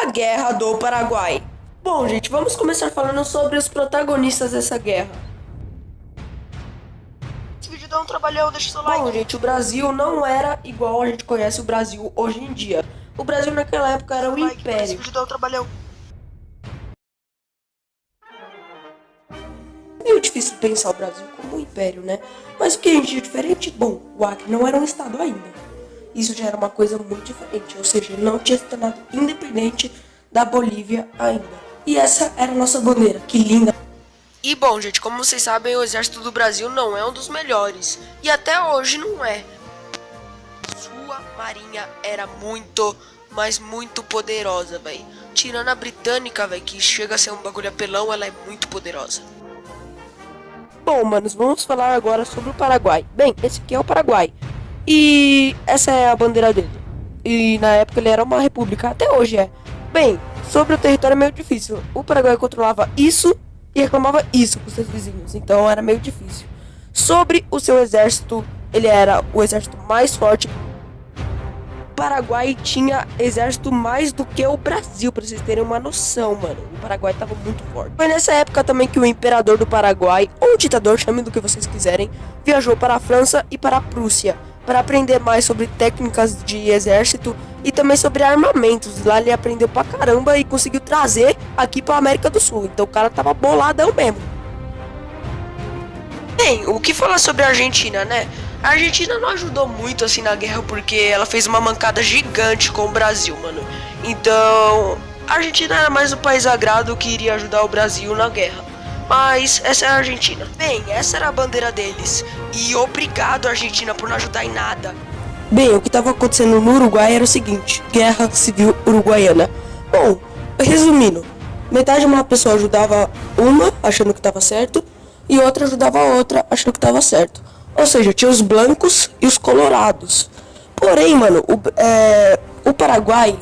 A Guerra do Paraguai. Bom, gente, vamos começar falando sobre os protagonistas dessa guerra. Esse vídeo dá um trabalhão, deixa o seu Bom, like. gente, o Brasil não era igual a gente conhece o Brasil hoje em dia. O Brasil naquela época era um Esse império. vídeo dá um trabalhão. É meio difícil pensar o Brasil como um império, né? Mas o que a gente tinha diferente? Bom, o Acre não era um estado ainda. Isso já era uma coisa muito diferente, ou seja, ele não tinha se tornado independente da Bolívia ainda. E essa era a nossa bandeira, que linda! E bom, gente, como vocês sabem, o exército do Brasil não é um dos melhores. E até hoje não é. Sua marinha era muito, mas muito poderosa, velho. Tirando a britânica, velho, que chega a ser um bagulho apelão, ela é muito poderosa. Bom, manos, vamos falar agora sobre o Paraguai. Bem, esse aqui é o Paraguai. E essa é a bandeira dele. E na época ele era uma república, até hoje é. Bem, sobre o território é meio difícil. O Paraguai controlava isso e reclamava isso com seus vizinhos, então era meio difícil. Sobre o seu exército, ele era o exército mais forte. O Paraguai tinha exército mais do que o Brasil, pra vocês terem uma noção, mano. O Paraguai tava muito forte. Foi nessa época também que o imperador do Paraguai, ou o ditador, chamem do que vocês quiserem, viajou para a França e para a Prússia para aprender mais sobre técnicas de exército e também sobre armamentos. Lá ele aprendeu pra caramba e conseguiu trazer aqui pra América do Sul. Então o cara tava boladão mesmo. Bem, o que falar sobre a Argentina, né? A Argentina não ajudou muito assim na guerra porque ela fez uma mancada gigante com o Brasil, mano. Então, a Argentina era mais um país agrado que iria ajudar o Brasil na guerra. Mas essa é a Argentina. Bem, essa era a bandeira deles. E obrigado, Argentina, por não ajudar em nada. Bem, o que estava acontecendo no Uruguai era o seguinte: Guerra Civil Uruguaiana. Bom, resumindo, metade de uma pessoa ajudava uma, achando que estava certo, e outra ajudava a outra, achando que estava certo. Ou seja, tinha os blancos e os colorados. Porém, mano, o Paraguai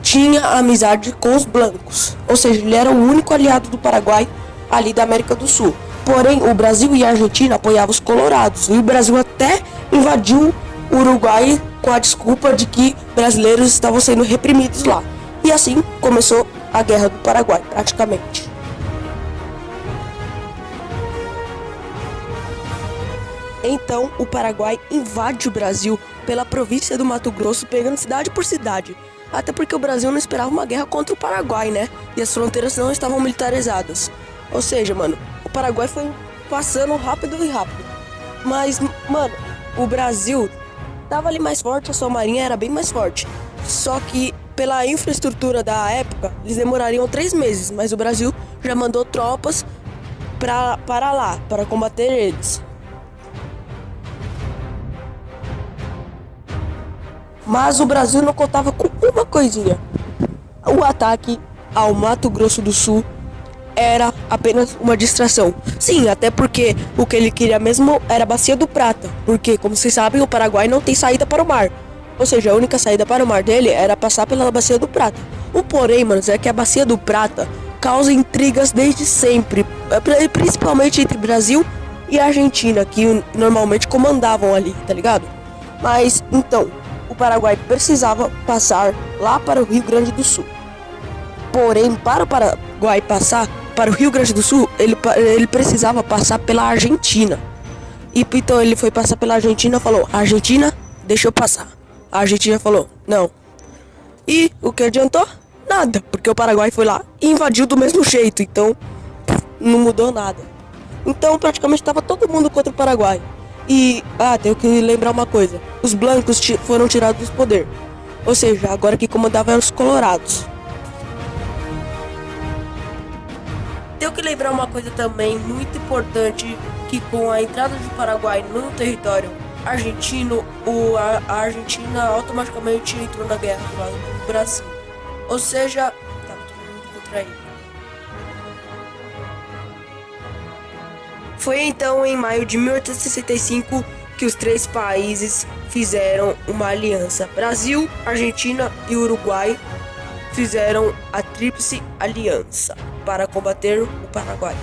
tinha amizade com os blancos. Ou seja, ele era o único aliado do Paraguai ali da América do Sul. Porém, o Brasil e a Argentina apoiavam os colorados. E o Brasil até invadiu o Uruguai com a desculpa de que brasileiros estavam sendo reprimidos lá. E assim começou a Guerra do Paraguai, praticamente. Então, o Paraguai invade o Brasil pela província do Mato Grosso, pegando cidade por cidade. Até porque o Brasil não esperava uma guerra contra o Paraguai, né? E as fronteiras não estavam militarizadas. Ou seja, mano, o Paraguai foi passando rápido. Mas, mano, o Brasil tava ali mais forte, a sua marinha era bem mais forte. Só que, pela infraestrutura da época, eles demorariam 3 meses. Mas o Brasil já mandou tropas para lá, para combater eles. Mas o Brasil não contava com uma coisinha. O ataque ao Mato Grosso do Sul era apenas uma distração. Sim, até porque o que ele queria mesmo era a Bacia do Prata. Porque, como vocês sabem, o Paraguai não tem saída para o mar. Ou seja, a única saída para o mar dele era passar pela Bacia do Prata. O porém, mano, é que a Bacia do Prata causa intrigas desde sempre. Principalmente entre Brasil e Argentina, que normalmente comandavam ali, tá ligado? Mas, então, o Paraguai precisava passar lá para o Rio Grande do Sul. Porém, para o Paraguai passar para o Rio Grande do Sul, ele precisava passar pela Argentina. E então ele foi passar pela Argentina e falou: Argentina, deixa eu passar. A Argentina falou: não. E o que adiantou? Nada, porque o Paraguai foi lá e invadiu do mesmo jeito. Então, não mudou nada. Então, praticamente estava todo mundo contra o Paraguai. E, tenho que lembrar uma coisa: os blancos foram tirados do poder. Ou seja, agora quem comandava eram os colorados. Tenho que lembrar uma coisa também muito importante: que com a entrada do Paraguai no território argentino, a Argentina automaticamente entrou na guerra do lado do Brasil. Ou seja, estava todo mundo contra ele. Foi então em maio de 1865 que os 3 países fizeram uma aliança. Brasil, Argentina e Uruguai fizeram a Tríplice Aliança para combater o Paraguai.